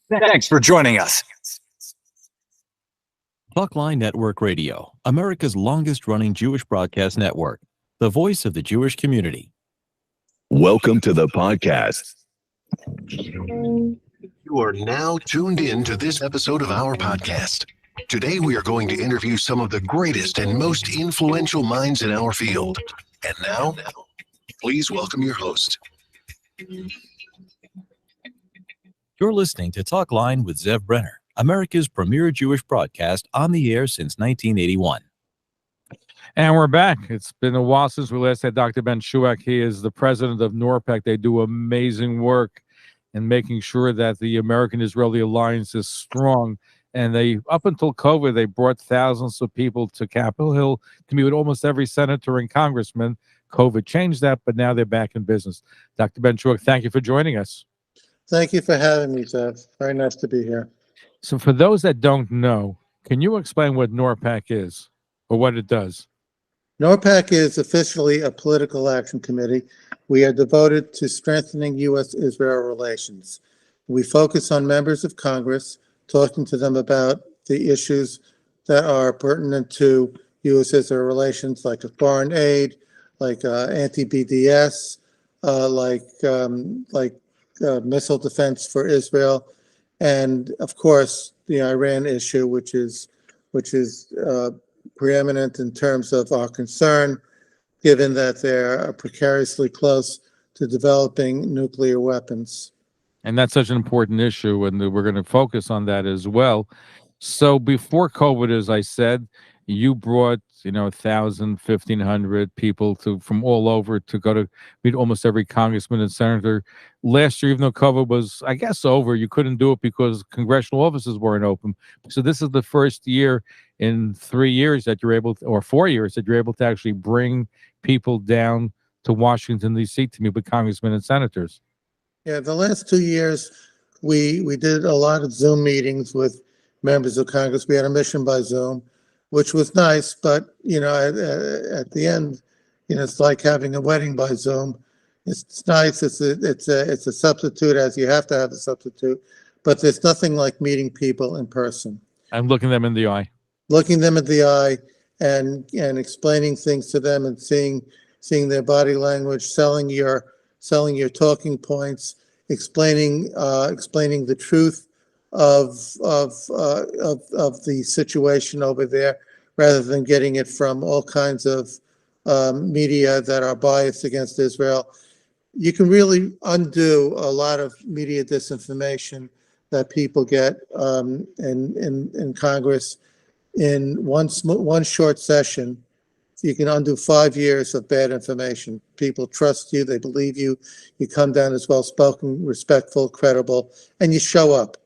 Thanks for joining us. Talkline Network Radio, America's longest-running Jewish broadcast network, the voice of the Jewish community. Welcome to the podcast. You are now tuned in to this episode of our podcast. Today, we are going to interview some of the greatest and most influential minds in our field. And now, please welcome your host. You're listening to Talkline with Zev Brenner, America's premier Jewish broadcast on the air since 1981. And we're back. It's been a while since we last had Dr. Ben Chouake. He is the president of Norpac. They do amazing work in making sure that the American-Israeli alliance is strong. And they, up until COVID, they brought thousands of people to Capitol Hill to meet with almost every senator and congressman. COVID changed that, but now they're back in business. Dr. Ben Chouake, thank you for joining us. Thank you for having me, Zev. Very nice to be here. So for those that don't know, can you explain what Norpac is or what it does? Norpac is officially a political action committee. We are devoted to strengthening U.S.-Israel relations. We focus on members of Congress, talking to them about the issues that are pertinent to U.S.-Israel relations, like foreign aid, like anti-BDS, like missile defense for Israel, and of course the Iran issue, which is preeminent in terms of our concern, given that they're precariously close to developing nuclear weapons. And that's such an important issue, and we're going to focus on that as well. So before COVID, as I said, you brought 1,000, 1,500 people from all over to go to meet almost every congressman and senator. Last year, even though COVID was, I guess, over, you couldn't do it because congressional offices weren't open. So this is the first year in 3 years that you're able to, or 4 years that you're able to actually bring people down to Washington, D.C. to meet with congressmen and senators. Yeah, the last 2 years, we did a lot of Zoom meetings with members of Congress. We had a mission by Zoom, which was nice, but at the end, it's like having a wedding by Zoom. It's nice. It's a substitute, as you have to have a substitute, but there's nothing like meeting people in person. And looking them in the eye. Looking them in the eye and explaining things to them and seeing their body language, selling your talking points, explaining the truth of the situation over there, rather than getting it from all kinds of media that are biased against Israel. You can really undo a lot of media disinformation that people get in Congress in one short session. You can undo 5 years of bad information. People trust you, they believe you, you come down as well-spoken, respectful, credible, and you show up.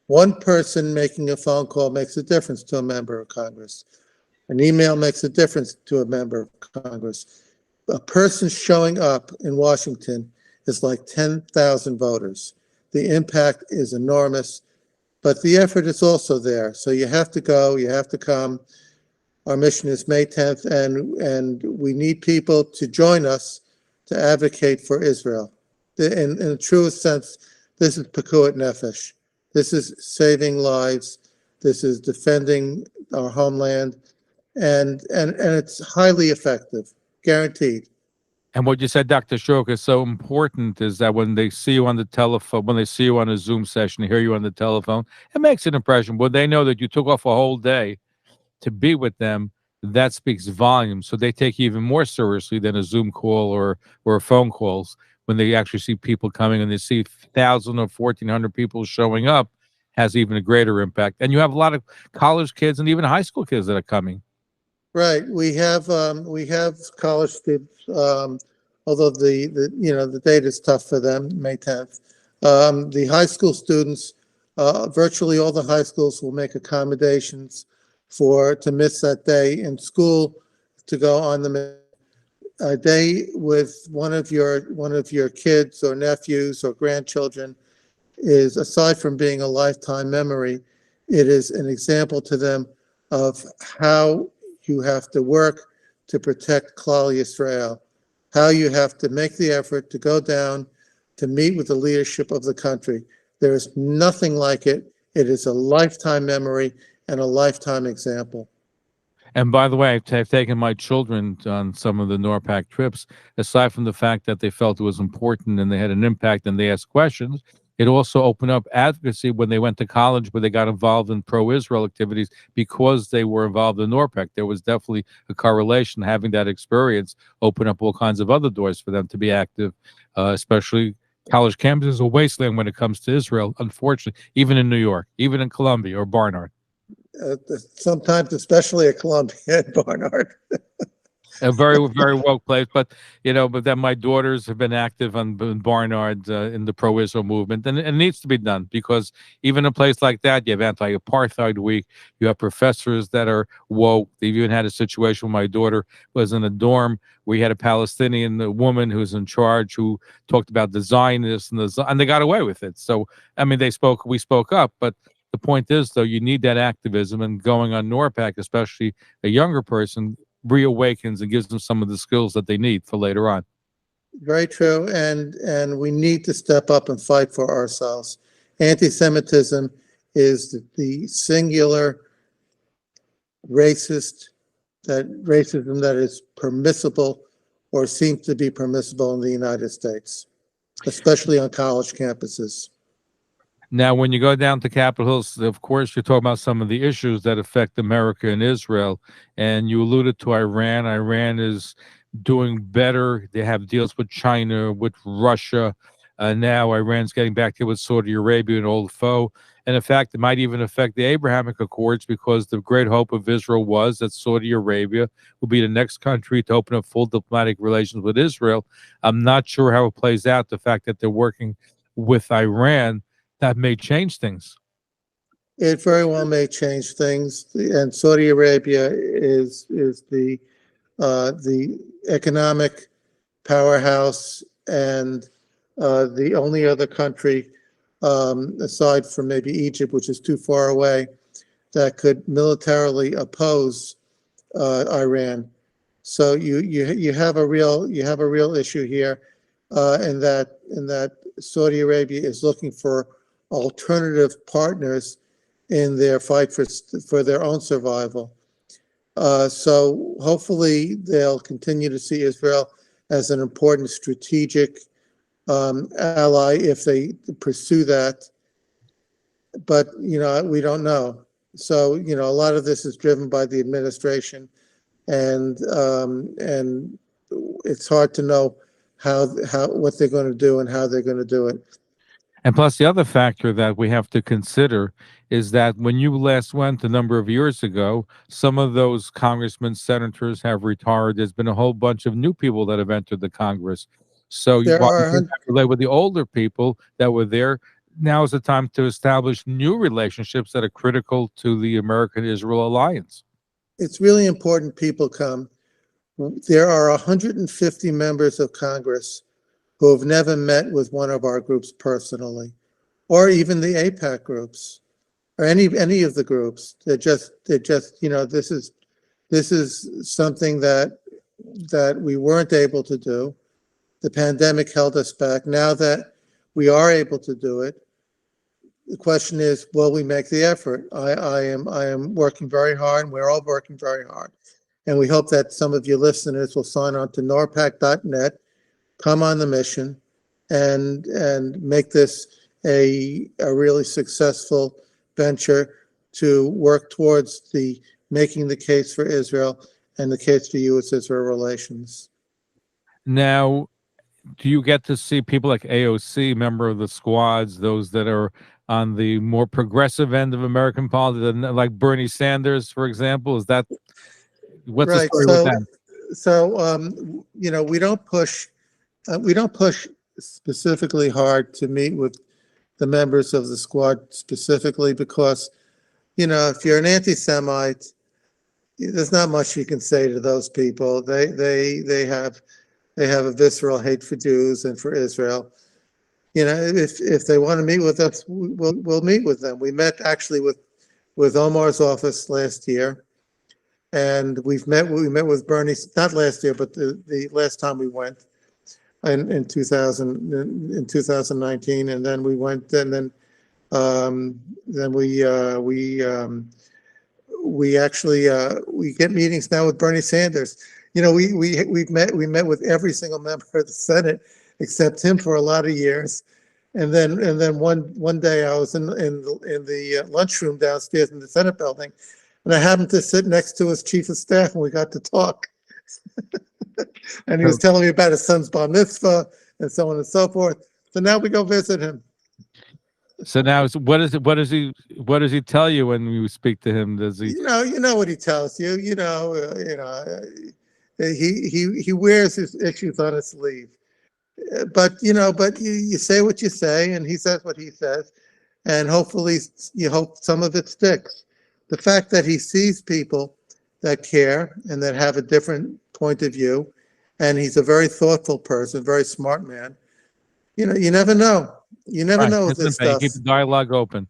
One person making a phone call makes a difference to a member of Congress. An email makes a difference to a member of Congress. A person showing up in Washington is like 10,000 voters. The impact is enormous, but the effort is also there. So you have to go, you have to come. Our mission is May 10th, and we need people to join us to advocate for Israel. In the truest sense, this is Pekuat Nefesh. This is saving lives. This is defending our homeland, and it's highly effective, guaranteed. And what you said, Dr. Chouake, is so important is that when they see you on the telephone, when they see you on a Zoom session, hear you on the telephone, it makes an impression. When they know that you took off a whole day to be with them, that speaks volumes. So they take you even more seriously than a Zoom call or phone calls. When they actually see people coming and they see 1,000 or 1,400 people showing up, has even a greater impact. And you have a lot of college kids and even high school kids that are coming. Right. We have college students, although the date is tough for them, May 10th. The high school students, virtually all the high schools will make accommodations to miss that day in school, to go on a day with one of your kids or nephews or grandchildren is, aside from being a lifetime memory, it is an example to them of how you have to work to protect Klal Yisrael, how you have to make the effort to go down to meet with the leadership of the country. There is nothing like it. It is a lifetime memory and a lifetime example. And by the way, I've taken my children on some of the Norpac trips. Aside from the fact that they felt it was important and they had an impact and they asked questions, it also opened up advocacy when they went to college, where they got involved in pro-Israel activities because they were involved in Norpac. There was definitely a correlation. Having that experience open up all kinds of other doors for them to be active, especially college campuses is a wasteland when it comes to Israel, unfortunately, even in New York, even in Columbia or Barnard. Sometimes, especially at Columbia and Barnard. A very, very well placed, but but then my daughters have been active in Barnard in the pro-Israel movement, and it needs to be done because even a place like that, you have anti-apartheid week, you have professors that are woke. They've even had a situation where my daughter was in a dorm. We had a Palestinian woman who's in charge who talked about the Zionists and they got away with it. So I mean, we spoke up, but the point is, though, you need that activism, and going on Norpac, especially a younger person, reawakens and gives them some of the skills that they need for later on. Very true, and we need to step up and fight for ourselves. Anti-Semitism is the singular racism that is permissible or seems to be permissible in the United States, especially on college campuses. Now, when you go down to Capitol Hill, of course, you're talking about some of the issues that affect America and Israel. And you alluded to Iran. Iran is doing better. They have deals with China, with Russia. Now Iran's getting back to with Saudi Arabia, an old foe. And in fact, it might even affect the Abrahamic Accords, because the great hope of Israel was that Saudi Arabia would be the next country to open up full diplomatic relations with Israel. I'm not sure how it plays out, the fact that they're working with Iran. That may change things. It very well may change things, and Saudi Arabia is the economic powerhouse and the only other country, aside from maybe Egypt, which is too far away, that could militarily oppose Iran. So you have a real issue here, in that Saudi Arabia is looking for alternative partners in their fight for their own survival. So hopefully they'll continue to see Israel as an important strategic ally if they pursue that. But we don't know. So a lot of this is driven by the administration, and it's hard to know how what they're going to do and how they're going to do it. And plus, the other factor that we have to consider is that when you last went a number of years ago, some of those congressmen, senators have retired. There's been a whole bunch of new people that have entered the Congress. So you have to relate with the older people that were there. Now is the time to establish new relationships that are critical to the American-Israel alliance. It's really important people come. There are 150 members of Congress who have never met with one of our groups personally, or even the AIPAC groups, or any of the groups. They're just this is something that we weren't able to do. The pandemic held us back. Now that we are able to do it, the question is, will we make the effort? I am working very hard, and we're all working very hard. And we hope that some of you listeners will sign on to norpac.net, come on the mission, and make this a really successful venture to work towards making the case for Israel and the case for U.S.-Israel relations. Now, do you get to see people like AOC, member of the squads, those that are on the more progressive end of American politics, like Bernie Sanders, for example? Is that what's the story with that? So we don't push specifically hard to meet with the members of the squad specifically, because if you're an anti-Semite, there's not much you can say to those people. They have a visceral hate for Jews and for Israel. If they want to meet with us, we'll meet with them. We met actually with Omar's office last year, and we met with Bernie, not last year, but the last time we went in 2019, and then we went, and then Then we actually we get meetings now with Bernie Sanders. You know, we met with every single member of the Senate except him for a lot of years. And then one day I was in the lunchroom downstairs in the Senate building, and I happened to sit next to his chief of staff, and we got to talk. And he was telling me about his son's bar mitzvah and so on and so forth. So now we go visit him. So now, what does he tell you when you speak to him? Does he? You know what he tells you. He wears his issues on his sleeve. But you say what you say, and he says what he says, and hopefully you hope some of it sticks. The fact that he sees people that care and that have a different point of view, and he's a very thoughtful person, very smart man. You never know. You never know with this stuff. Keep the dialogue open.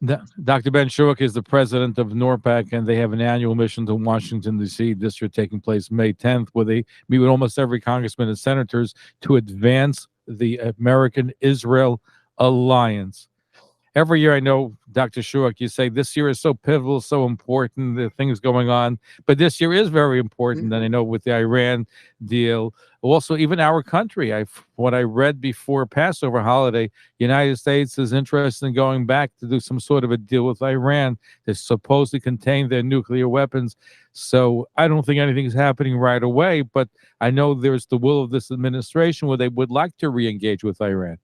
Dr. Ben Chouake is the president of Norpac, and they have an annual mission to Washington, D.C. This year taking place May 10th, where they meet with almost every congressman and senators to advance the American-Israel alliance. Every year, I know, Dr. Chouake, you say this year is so pivotal, so important, the things going on. But this year is very important, and I know with the Iran deal, also even our country. What I read before Passover holiday, the United States is interested in going back to do some sort of a deal with Iran to supposedly contain their nuclear weapons. So I don't think anything is happening right away, but I know there's the will of this administration where they would like to re-engage with Iran.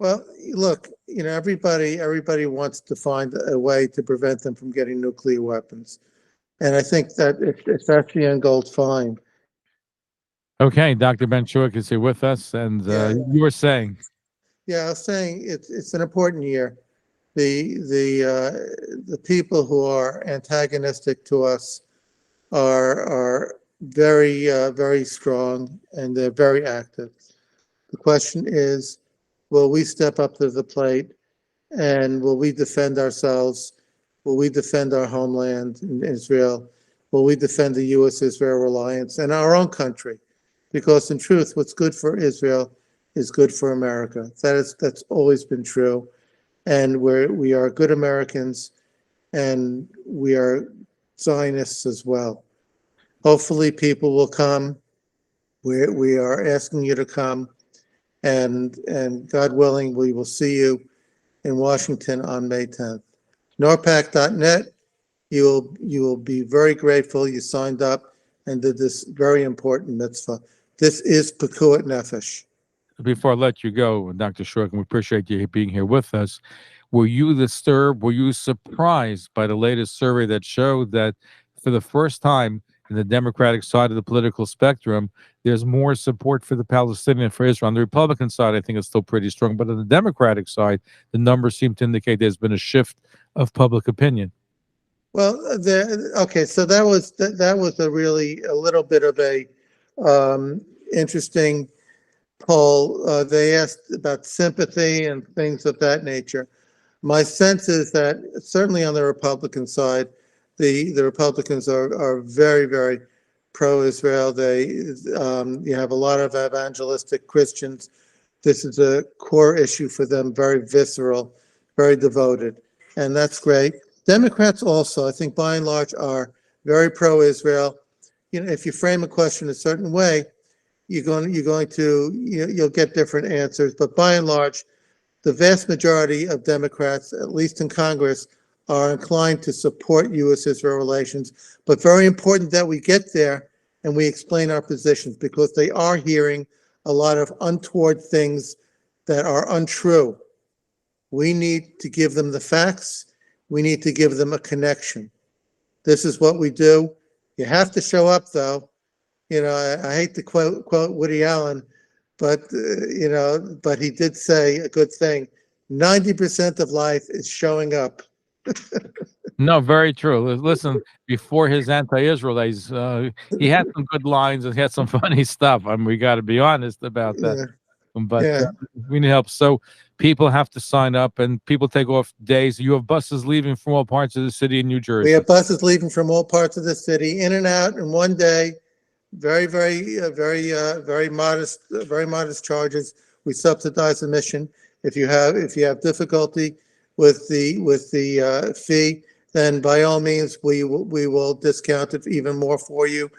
Well, look, everybody wants to find a way to prevent them from getting nuclear weapons. And I think that if that's the end goal, fine. Okay, Dr. Ben Chouake is here with us, and you were saying. Yeah, I was saying it's an important year. The people who are antagonistic to us are very very strong, and they're very active. The question is, will we step up to the plate, and will we defend ourselves? Will we defend our homeland in Israel? Will we defend the U.S.-Israel alliance and our own country? Because in truth, what's good for Israel is good for America. That's always been true. And we are good Americans, and we are Zionists as well. Hopefully people will come. We are asking you to come. And God willing, we will see you in Washington on May 10th. Norpac.net, you will be very grateful you signed up and did this very important mitzvah. This is Pekuat Nefesh. Before I let you go, Dr. Chouake, we appreciate you being here with us. Were you disturbed? Were you surprised by the latest survey that showed that for the first time in the Democratic side of the political spectrum, there's more support for the Palestinian, for Israel? On the Republican side, I think it's still pretty strong. But on the Democratic side, the numbers seem to indicate there's been a shift of public opinion. Well, okay, so that was a little bit of a interesting poll. They asked about sympathy and things of that nature. My sense is that certainly on the Republican side, the Republicans are very, very pro-Israel. You have a lot of evangelistic Christians. This is a core issue for them, very visceral, very devoted, and that's great. Democrats also, I think, by and large, are very pro-Israel. If you frame a question a certain way, you'll get different answers. But by and large, the vast majority of Democrats, at least in Congress, are inclined to support U.S.-Israel relations. But very important that we get there and we explain our positions, because they are hearing a lot of untoward things that are untrue. We need to give them the facts. We need to give them a connection. This is what we do. You have to show up, though. I hate to quote Woody Allen, but but he did say a good thing. 90% of life is showing up. No, very true. Listen, before his anti-Israel days, he had some good lines and he had some funny stuff. I mean, we got to be honest about that. Yeah. But we need help. So people have to sign up, and people take off days. You have buses leaving from all parts of the city in New Jersey. We have buses leaving from all parts of the city, in and out in one day. Very, very modest charges. We subsidize admission. If you have difficulty with the fee, then by all means we will discount it even more for you.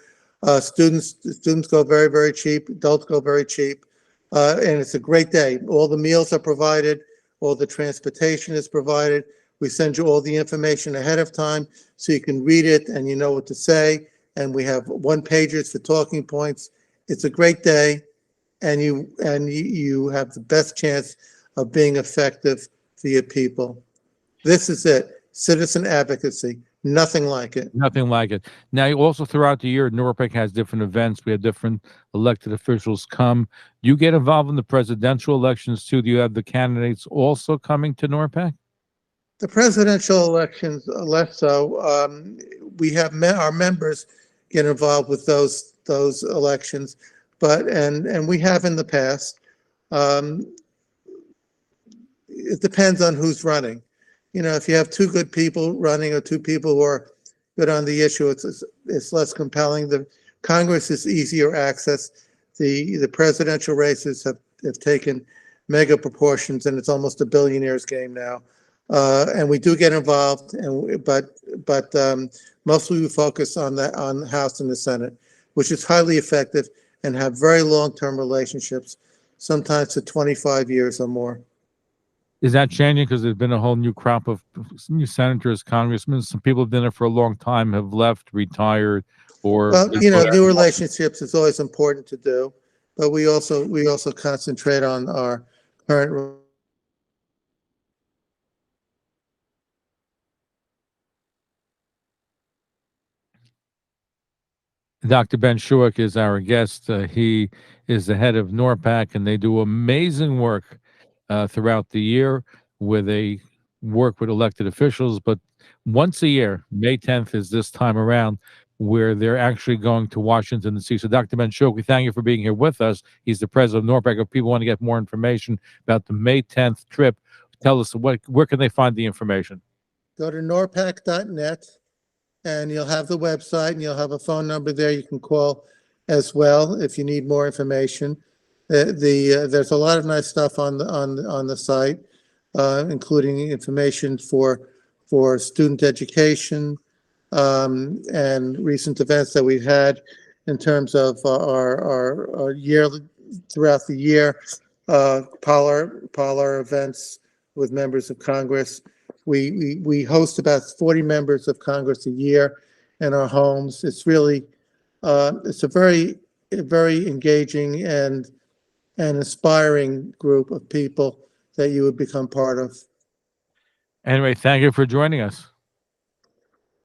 Students go very, very cheap. Adults go very cheap, and it's a great day. All the meals are provided. All the transportation is provided. We send you all the information ahead of time so you can read it and you know what to say. And we have one-pagers for talking points. It's a great day, and you have the best chance of being effective for your people. This is it. Citizen advocacy. Nothing like it. Nothing like it. Now, also throughout the year, Norpac has different events. We have different elected officials come. You get involved in the presidential elections too. Do you have the candidates also coming to Norpac? The presidential elections, less so. We have our members get involved with those elections, but and we have in the past. It depends on who's running. If you have two good people running or two people who are good on the issue, it's less compelling. The Congress is easier access. The presidential races have taken mega proportions, and it's almost a billionaire's game now. And we do get involved, but mostly we focus on the House and the Senate, which is highly effective and have very long-term relationships, sometimes for 25 years or more. Is that changing because there's been a whole new crop of new senators, congressmen? Some people have been there for a long time, have left, retired, or well, new relationships is always important to do, but we also concentrate on our current. Dr. Ben Chouake is our guest. He is the head of Norpac, and they do amazing work throughout the year where they work with elected officials. But once a year, May 10th is this time around, where they're actually going to Washington, D.C. So, Dr. Ben Chouake, we thank you for being here with us. He's the president of Norpac. If people want to get more information about the May 10th trip, tell us where can they find the information? Go to norpac.net. And you'll have the website, and you'll have a phone number there you can call as well if you need more information. There's a lot of nice stuff on the site, including information for student education and recent events that we've had in terms of our yearly throughout the year, parlor events with members of Congress. We host about 40 members of Congress a year in our homes. It's really it's a very engaging and inspiring group of people that you would become part of. Anyway, thank you for joining us.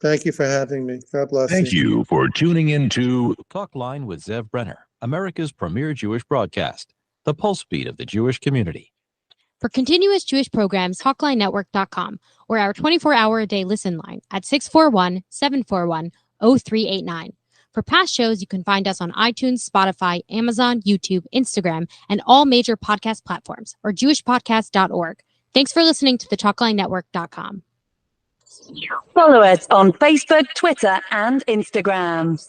Thank you for having me. God bless you. Thank you for tuning in to Talkline with Zev Brenner, America's premier Jewish broadcast, the pulse beat of the Jewish community. For continuous Jewish programs, TalklineNetwork.com, or our 24-hour-a-day listen line at 641-741-0389. For past shows, you can find us on iTunes, Spotify, Amazon, YouTube, Instagram, and all major podcast platforms, or jewishpodcast.org. Thanks for listening to the TalklineNetwork.com. Follow us on Facebook, Twitter, and Instagram.